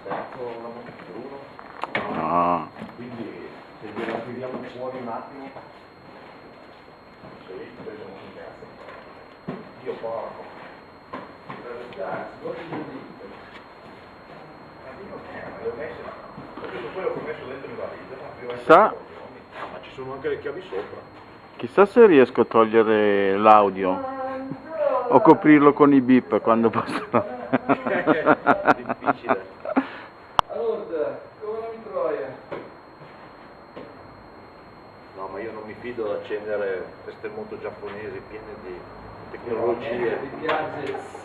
sterzo la Bruno. No. Quindi se gliela tiriamo fuori un attimo. Sì, preso un cazzo. Dio porco. Chissà, Ma ci sono anche le chiavi sopra. chissà se riesco a togliere l'audio o coprirlo con i bip quando posso. Difficile. Allora, come la mitroia? No, ma io non mi fido ad accendere queste moto giapponesi piene di tecnologie. Di gadgets.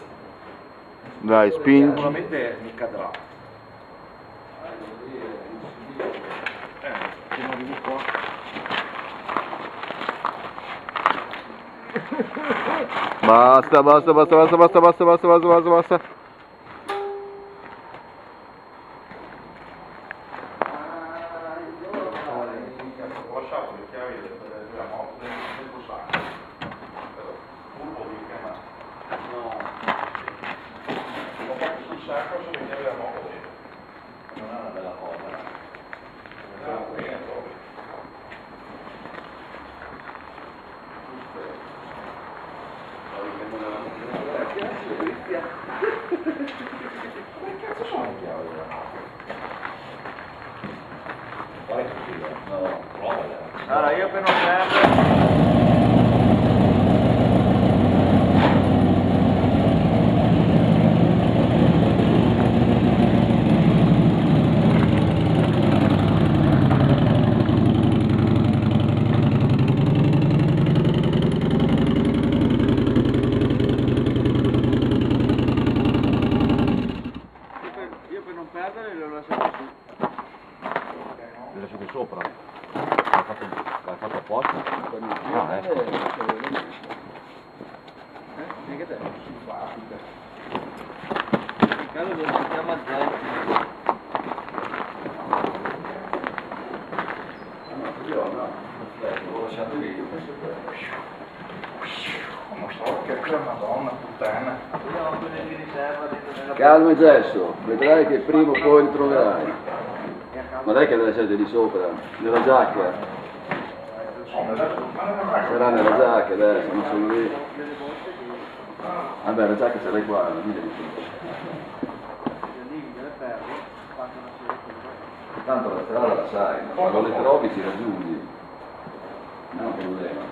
Dai, spingi. Sicuramente mi cadrà. Se non arrivo qua. Basta, basta, basta, basta, basta, basta, basta, basta, basta, basta. Ho lasciato le chiavi della moto nel sacco. Furbo di chiamare. No. Ho fatto sul sacco sono le chiavi della moto dentro. Non è una bella cosa. Non è bene proprio. Come cazzo sono le chiavi della moto? Quale così? No, provale. Allora, io per non perdere... Io per non perdere le ho lasciate su. Le lasciate sopra? L'hai fatto apposta? Ah, ecco. Mica te? Simpatica. In caso lo mettiamo a zero. L'ho lasciato lì. Non so che è la Madonna puttana. Vediamo quelle di riserva dentro nella... Calma Gesso, vedrai che prima o poi li troverai. Ma dai che le lasciate lì sopra, nella giacca. Sarà nella giacca adesso, non sono lì. Vabbè, la giacca ce l'hai qua, non mi devi dire. Tanto la strada la sai, ma quando le trovi ci raggiungi. Non è un problema.